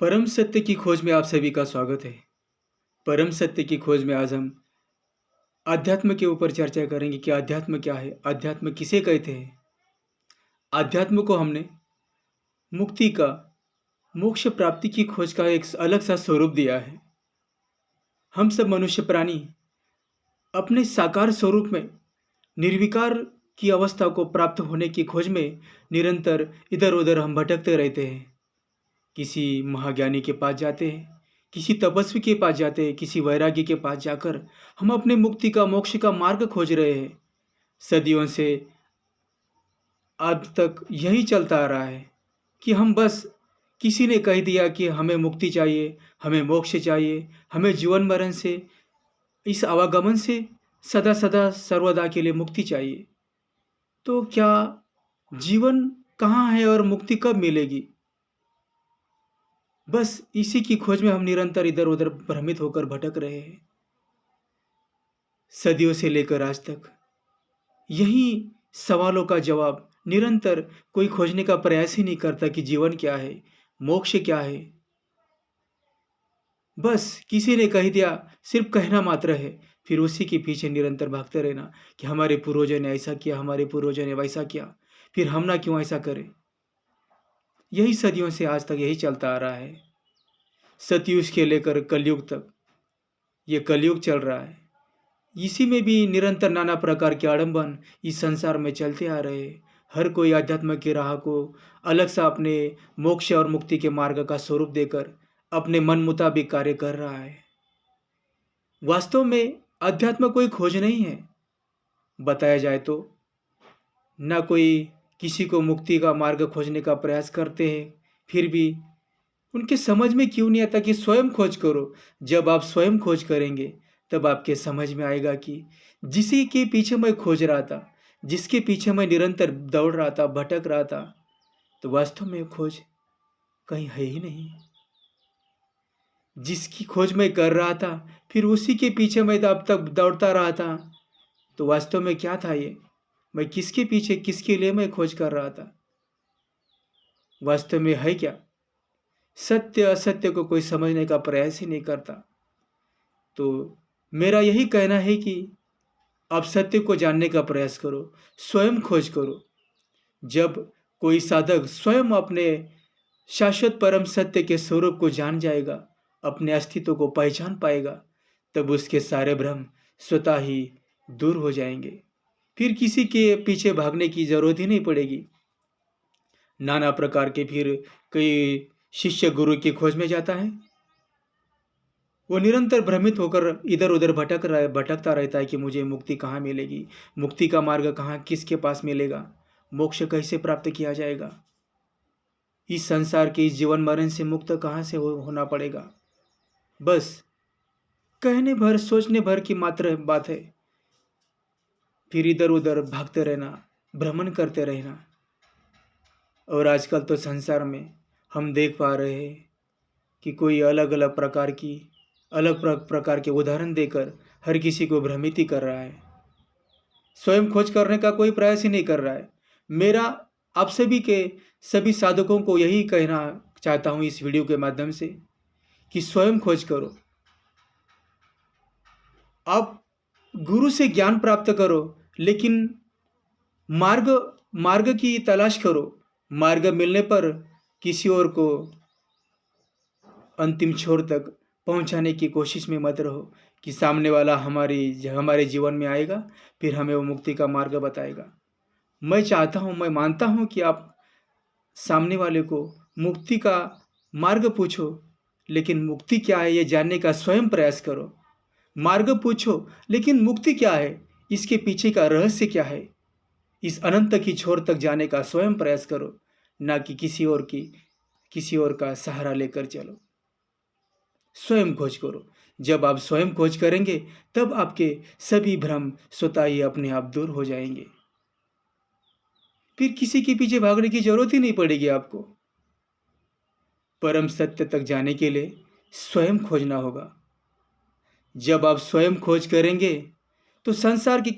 परम सत्य की खोज में आप सभी का स्वागत है। परम सत्य की खोज में आज हम अध्यात्म के ऊपर चर्चा करेंगे कि अध्यात्म क्या है, अध्यात्म किसे कहते हैं। अध्यात्म को हमने मुक्ति का, मोक्ष प्राप्ति की खोज का एक अलग सा स्वरूप दिया है। हम सब मनुष्य प्राणी अपने साकार स्वरूप में निर्विकार की अवस्था को प्राप्त होने की खोज में निरंतर इधर उधर हम भटकते रहते हैं। किसी महाज्ञानी के पास जाते हैं, किसी तपस्वी के पास जाते हैं, किसी वैरागी के पास जाकर हम अपने मुक्ति का, मोक्ष का मार्ग खोज रहे हैं। सदियों से आज तक यही चलता आ रहा है कि हम बस किसी ने कह दिया कि हमें मुक्ति चाहिए, हमें मोक्ष चाहिए, हमें जीवन मरण से, इस आवागमन से सदा सदा सर्वदा के लिए मुक्ति चाहिए। तो क्या जीवन कहाँ है और मुक्ति कब मिलेगी? बस इसी की खोज में हम निरंतर इधर उधर भ्रमित होकर भटक रहे हैं। सदियों से लेकर आज तक यही सवालों का जवाब निरंतर कोई खोजने का प्रयास ही नहीं करता कि जीवन क्या है, मोक्ष क्या है। बस किसी ने कह दिया, सिर्फ कहना मात्र है, फिर उसी के पीछे निरंतर भागते रहना कि हमारे पूर्वजों ने ऐसा किया, हमारे पूर्वजों ने वैसा किया, फिर हम ना क्यों ऐसा करें। यही सदियों से आज तक यही चलता आ रहा है। सतयुग के लेकर कलयुग तक ये कलयुग चल रहा है। इसी में भी निरंतर नाना प्रकार के आडंबन इस संसार में चलते आ रहे हैं। हर कोई अध्यात्म की राह को अलग सा अपने मोक्ष और मुक्ति के मार्ग का स्वरूप देकर अपने मन मुताबिक कार्य कर रहा है। वास्तव में अध्यात्म कोई खोज नहीं है। बताया जाए तो ना कोई किसी को मुक्ति का मार्ग खोजने का प्रयास करते हैं, फिर भी उनके समझ में क्यों नहीं आता कि स्वयं खोज करो। जब आप स्वयं खोज करेंगे तब आपके समझ में आएगा कि जिसी के पीछे मैं खोज रहा था, जिसके पीछे मैं निरंतर दौड़ रहा था, भटक रहा था, तो वास्तव में खोज कहीं है ही नहीं। जिसकी खोज मैं कर रहा था, फिर उसी के पीछे मैं अब तक दौड़ता रहा था, तो वास्तव में क्या था ये? मैं किसके पीछे, किसके लिए मैं खोज कर रहा था? वास्तव में है क्या? सत्य असत्य को कोई समझने का प्रयास ही नहीं करता। तो मेरा यही कहना है कि आप सत्य को जानने का प्रयास करो, स्वयं खोज करो। जब कोई साधक स्वयं अपने शाश्वत परम सत्य के स्वरूप को जान जाएगा, अपने अस्तित्व को पहचान पाएगा, तब उसके सारे भ्रम स्वतः ही दूर हो जाएंगे। फिर किसी के पीछे भागने की जरूरत ही नहीं पड़ेगी। नाना प्रकार के फिर कई शिष्य गुरु की खोज में जाता है, वो निरंतर भ्रमित होकर इधर उधर भटकता रहता है कि मुझे मुक्ति कहाँ मिलेगी, मुक्ति का मार्ग कहाँ, किसके पास मिलेगा, मोक्ष कैसे प्राप्त किया जाएगा, इस संसार के इस जीवन मरण से मुक्त कहाँ से होना पड़ेगा। बस कहने भर, सोचने भर की मात्र बात है। फिर इधर उधर भागते रहना, भ्रमण करते रहना। और आजकल तो संसार में हम देख पा रहे हैं कि कोई अलग अलग प्रकार की, अलग प्रकार के उदाहरण देकर हर किसी को भ्रमित ही कर रहा है। स्वयं खोज करने का कोई प्रयास ही नहीं कर रहा है। मेरा आप सभी के, सभी साधकों को यही कहना चाहता हूँ इस वीडियो के माध्यम से कि स्वयं खोज करो। आप गुरु से ज्ञान प्राप्त करो, लेकिन मार्ग मार्ग की तलाश करो। मार्ग मिलने पर किसी और को अंतिम छोर तक पहुंचाने की कोशिश में मत रहो कि सामने वाला हमारे जीवन में आएगा, फिर हमें वो मुक्ति का मार्ग बताएगा। मैं चाहता हूं, मैं मानता हूं कि आप सामने वाले को मुक्ति का मार्ग पूछो, लेकिन मुक्ति क्या है ये जानने का स्वयं प्रयास करो। मार्ग पूछो, लेकिन मुक्ति क्या है, इसके पीछे का रहस्य क्या है, इस अनंत की छोर तक जाने का स्वयं प्रयास करो, ना कि किसी और का सहारा लेकर चलो। स्वयं खोज करो। जब आप स्वयं खोज करेंगे तब आपके सभी भ्रम स्वतः ही अपने आप दूर हो जाएंगे। फिर किसी के पीछे भागने की जरूरत ही नहीं पड़ेगी आपको। परम सत्य तक जाने के लिए स्वयं खोजना होगा। जब आप स्वयं खोज करेंगे तो संसार की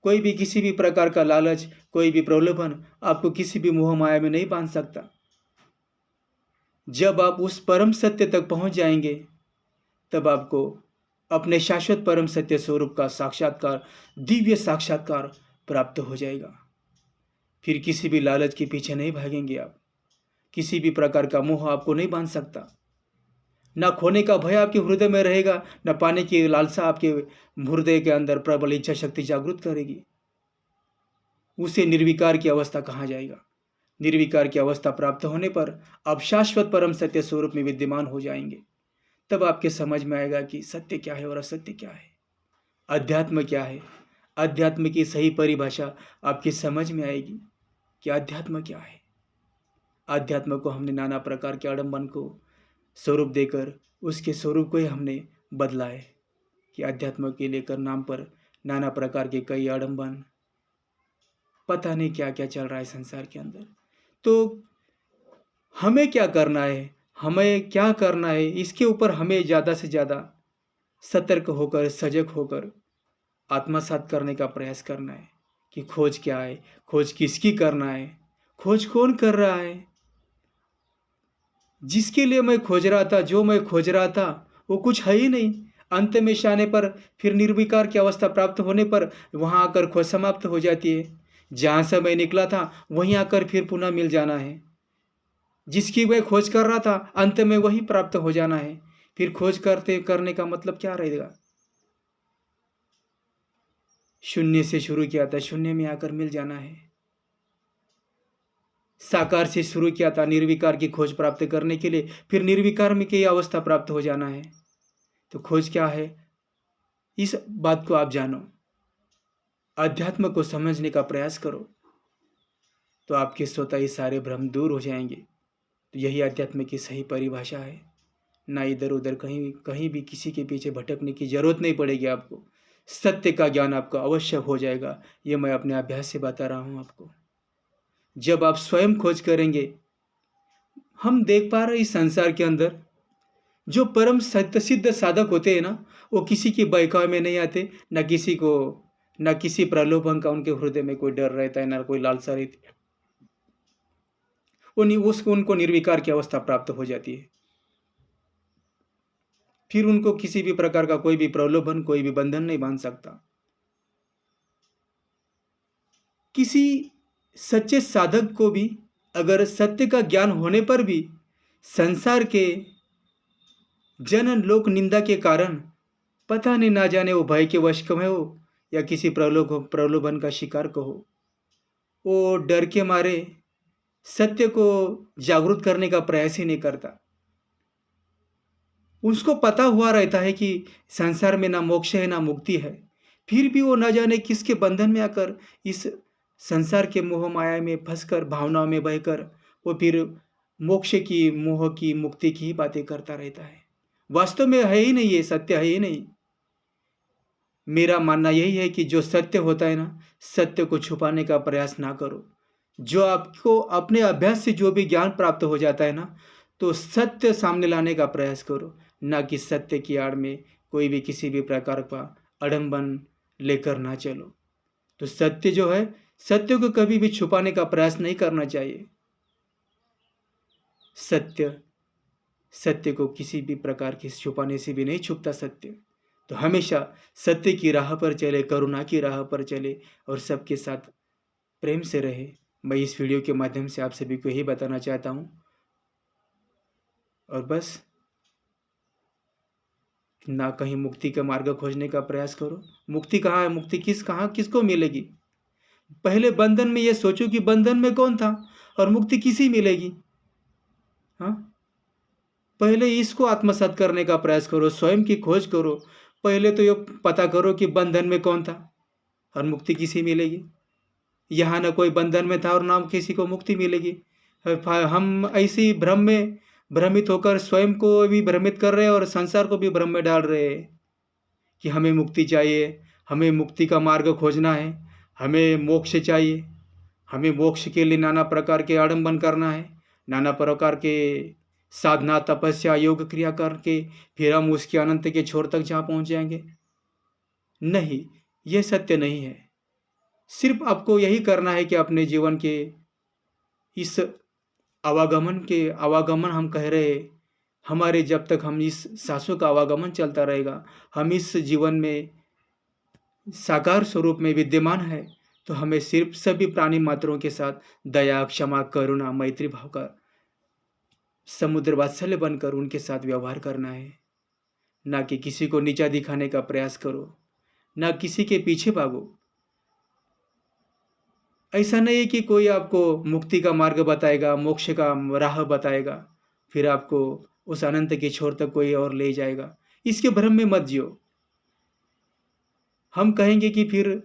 कोई भी किसी भी प्रकार का लालच, कोई भी प्रलोभन आपको किसी भी मोह माया में नहीं बांध सकता। जब आप उस परम सत्य तक पहुंच जाएंगे तब आपको अपने शाश्वत परम सत्य स्वरूप का साक्षात्कार, दिव्य साक्षात्कार प्राप्त हो जाएगा। फिर किसी भी लालच के पीछे नहीं भागेंगे आप, किसी भी प्रकार का मोह आपको नहीं बांध सकता। ना खोने का भय आपके हृदय में रहेगा, ना पाने की लालसा आपके हृदय के अंदर प्रबल इच्छा शक्ति जागृत करेगी। उसे निर्विकार की अवस्था कहा जाएगा। निर्विकार की अवस्था प्राप्त होने पर आप शाश्वत परम सत्य स्वरूप में विद्यमान हो जाएंगे। तब आपके समझ में आएगा कि सत्य क्या है और असत्य क्या है, अध्यात्म क्या है। अध्यात्म की सही परिभाषा आपकी समझ में आएगी कि अध्यात्म क्या है। अध्यात्म को हमने नाना प्रकार के आडंबन को स्वरूप देकर उसके स्वरूप को ही हमने बदला है कि अध्यात्म के लेकर नाम पर नाना प्रकार के कई आडंबन, पता नहीं क्या क्या चल रहा है संसार के अंदर। तो हमें क्या करना है, हमें क्या करना है, इसके ऊपर हमें ज़्यादा से ज़्यादा सतर्क होकर, सजग होकर आत्मसात करने का प्रयास करना है कि खोज क्या है, खोज किसकी करना है, खोज कौन कर रहा है। जिसके लिए मैं खोज रहा था, जो मैं खोज रहा था, वो कुछ है ही नहीं। अंत में आने पर फिर निर्विकार की अवस्था प्राप्त होने पर वहाँ आकर खोज समाप्त हो जाती है। जहाँ से मैं निकला था वहीं आकर फिर पुनः मिल जाना है। जिसकी मैं खोज कर रहा था अंत में वही प्राप्त हो जाना है। फिर खोज करने का मतलब क्या रहेगा। शून्य से शुरू किया था, शून्य में आकर मिल जाना है। साकार से शुरू किया था निर्विकार की खोज प्राप्त करने के लिए, फिर निर्विकार में की अवस्था प्राप्त हो जाना है। तो खोज क्या है, इस बात को आप जानो, अध्यात्म को समझने का प्रयास करो, तो आपके स्वतः ही सारे भ्रम दूर हो जाएंगे। तो यही अध्यात्म की सही परिभाषा है। ना इधर उधर कहीं कहीं भी किसी के पीछे भटकने की जरूरत नहीं पड़ेगी आपको। सत्य का ज्ञान आपको अवश्य हो जाएगा। ये मैं अपने अभ्यास से बता रहा हूँ आपको। जब आप स्वयं खोज करेंगे, हम देख पा रहे इस संसार के अंदर जो परम सत्य सिद्ध साधक होते हैं ना, वो किसी की बहकावे में नहीं आते, न किसी प्रलोभन का उनके हृदय में कोई डर रहता है, ना कोई लालसा रहती है। उसको उनको निर्विकार की अवस्था प्राप्त हो जाती है। फिर उनको किसी भी प्रकार का कोई भी प्रलोभन, कोई भी बंधन नहीं बांध सकता। किसी सच्चे साधक को भी अगर सत्य का ज्ञान होने पर भी संसार के जन लोक निंदा के कारण पता नहीं, ना जाने वो भय के वश में हो या किसी प्रलोभन का शिकार को हो, वो डर के मारे सत्य को जागृत करने का प्रयास ही नहीं करता। उसको पता हुआ रहता है कि संसार में ना मोक्ष है ना मुक्ति है, फिर भी वो न जाने किसके बंधन में आकर इस संसार के मोह माया में फंसकर, भावनाओं में बहकर वो फिर मोक्ष की, मोह की, मुक्ति की ही बातें करता रहता है। वास्तव में है ही नहीं, ये सत्य है ही नहीं। मेरा मानना यही है कि जो सत्य होता है ना, सत्य को छुपाने का प्रयास ना करो। जो आपको अपने अभ्यास से जो भी ज्ञान प्राप्त हो जाता है ना, तो सत्य सामने लाने का प्रयास करो, ना कि सत्य की आड़ में कोई भी किसी भी प्रकार का अड़म्बन लेकर ना चलो। तो सत्य जो है, सत्य को कभी भी छुपाने का प्रयास नहीं करना चाहिए। सत्य को किसी भी प्रकार के छुपाने से भी नहीं छुपता सत्य। तो हमेशा सत्य की राह पर चले, करुणा की राह पर चले और सबके साथ प्रेम से रहे। मैं इस वीडियो के माध्यम से आप सभी को यही बताना चाहता हूँ। और बस ना कहीं मुक्ति का मार्ग खोजने का प्रयास करो। मुक्ति कहाँ है, मुक्ति किसको मिलेगी। पहले बंधन में ये सोचो कि बंधन में कौन था और मुक्ति किसी मिलेगी। हाँ, पहले इसको आत्मसात करने का प्रयास करो, स्वयं की खोज करो। पहले तो ये पता करो कि बंधन में कौन था और मुक्ति किसी मिलेगी। यहाँ ना कोई बंधन में था और ना किसी को मुक्ति मिलेगी। हम ऐसी भ्रम में भ्रमित होकर स्वयं को भी भ्रमित कर रहे हैं और संसार को भी भ्रम में डाल रहे हैं कि हमें मुक्ति चाहिए, हमें मुक्ति का मार्ग खोजना है, हमें मोक्ष चाहिए, हमें मोक्ष के लिए नाना प्रकार के आडंबन करना है, नाना प्रकार के साधना, तपस्या, योग क्रिया करके फिर हम उसके अनंत के छोर तक जहाँ पहुँच जाएंगे। नहीं, यह सत्य नहीं है। सिर्फ आपको यही करना है कि अपने जीवन के इस आवागमन हम कह रहे, हमारे जब तक हम इस सांसों का आवागमन चलता रहेगा, हम इस जीवन में साकार स्वरूप में विद्यमान है, तो हमें सिर्फ सभी प्राणी मात्रों के साथ दया, क्षमा, करुणा, मैत्री भाव का समुद्र वात्सल्य बनकर उनके साथ व्यवहार करना है। ना कि किसी को नीचा दिखाने का प्रयास करो, ना किसी के पीछे भागो। ऐसा नहीं है कि कोई आपको मुक्ति का मार्ग बताएगा, मोक्ष का राह बताएगा, फिर आपको उस अनंत के छोर तक कोई और ले जाएगा। इसके भ्रम में मत जियो। हम कहेंगे कि फिर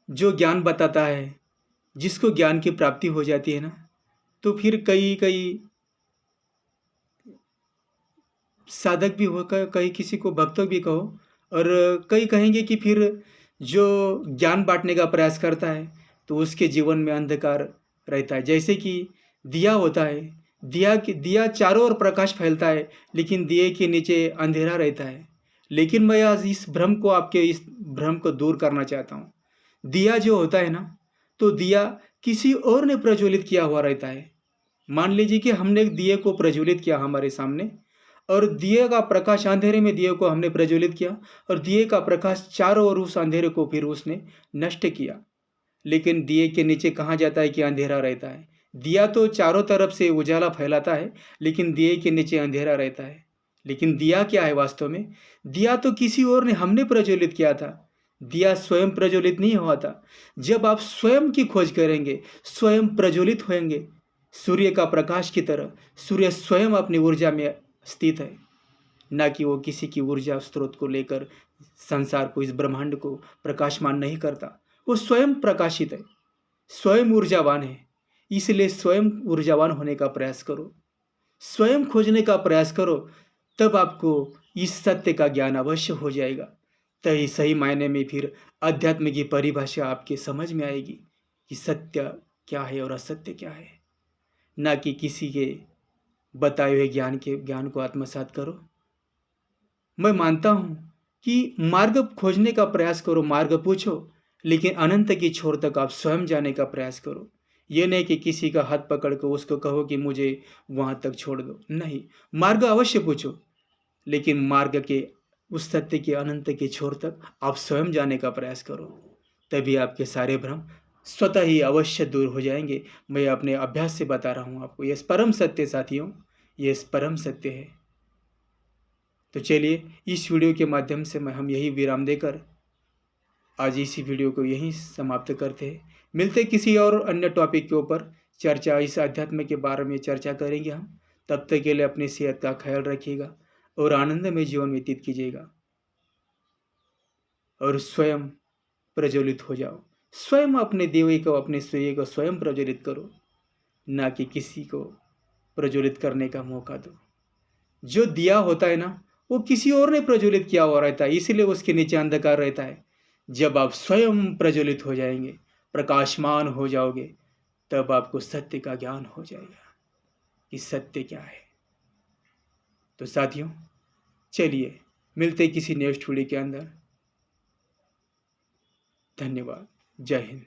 जो ज्ञान बताता है, जिसको ज्ञान की प्राप्ति हो जाती है ना, तो फिर कई कई साधक भी हो, कई किसी को भक्त भी कहो, और कई कहेंगे कि फिर जो ज्ञान बांटने का प्रयास करता है तो उसके जीवन में अंधकार रहता है। जैसे कि दिया होता है, दिया चारों ओर प्रकाश फैलता है, लेकिन दिए के नीचे अंधेरा रहता है। लेकिन मैं आज इस भ्रम को दूर करना चाहता हूँ। दिया जो होता है ना, तो दिया किसी और ने प्रज्वलित किया हुआ रहता है। मान लीजिए कि हमने एक दिए को प्रज्वलित किया हमारे सामने, और दिए का प्रकाश, अंधेरे में दिए को हमने प्रज्वलित किया, और दिए का प्रकाश चारों ओर उस अंधेरे को फिर उसने नष्ट किया। लेकिन दिए के नीचे कहाँ जाता है कि अंधेरा रहता है। दिया तो चारों तरफ से उजाला फैलाता है, लेकिन दिए के नीचे अंधेरा रहता है। लेकिन दिया क्या है वास्तव में? दिया तो किसी और ने, हमने प्रज्वलित किया था। दिया स्वयं प्रज्वलित नहीं हुआ था। जब आप स्वयं की खोज करेंगे, स्वयं प्रज्वलित होंगे सूर्य का प्रकाश की तरह। सूर्य स्वयं अपनी ऊर्जा में स्थित है, ना कि वो किसी की ऊर्जा स्रोत को लेकर संसार को, इस ब्रह्मांड को प्रकाशमान नहीं करता। वो स्वयं प्रकाशित है, स्वयं ऊर्जावान है। इसलिए स्वयं ऊर्जावान होने का प्रयास करो, स्वयं खोजने का प्रयास करो, तब आपको इस सत्य का ज्ञान अवश्य हो जाएगा। तभी सही मायने में फिर अध्यात्म की परिभाषा आपके समझ में आएगी कि सत्य क्या है और असत्य क्या है। ना कि किसी के बताए हुए ज्ञान को आत्मसात करो। मैं मानता हूं कि मार्ग खोजने का प्रयास करो, मार्ग पूछो, लेकिन अनंत की छोर तक आप स्वयं जाने का प्रयास करो। ये नहीं कि किसी का हाथ पकड़ कर उसको कहो कि मुझे वहां तक छोड़ दो। नहीं, मार्ग अवश्य पूछो, लेकिन मार्ग के उस सत्य के अनंत के छोर तक आप स्वयं जाने का प्रयास करो। तभी आपके सारे भ्रम स्वतः ही अवश्य दूर हो जाएंगे। मैं अपने अभ्यास से बता रहा हूं आपको। यह परम सत्य साथियों, ये परम सत्य है। तो चलिए, इस वीडियो के माध्यम से हम यही विराम देकर आज इसी वीडियो को यहीं समाप्त करते हैं। मिलते किसी और अन्य टॉपिक के ऊपर चर्चा, इस अध्यात्म के बारे में चर्चा करेंगे हम। तब तक के लिए अपनी सेहत का ख्याल रखिएगा और आनंद में जीवन व्यतीत कीजिएगा, और स्वयं प्रज्वलित हो जाओ। स्वयं अपने दिए को, अपने सूर्य को स्वयं प्रज्वलित करो, ना कि किसी को प्रज्वलित करने का मौका दो। जो दिया होता है ना, वो किसी और ने प्रज्वलित किया हुआ रहता है, इसलिए उसके नीचे अंधकार रहता है। जब आप स्वयं प्रज्वलित हो जाएंगे, प्रकाशमान हो जाओगे, तब आपको सत्य का ज्ञान हो जाएगा कि सत्य क्या है। तो साथियों, चलिए मिलते किसी नेक्स्ट वीडियो के अंदर। धन्यवाद। जय हिंद।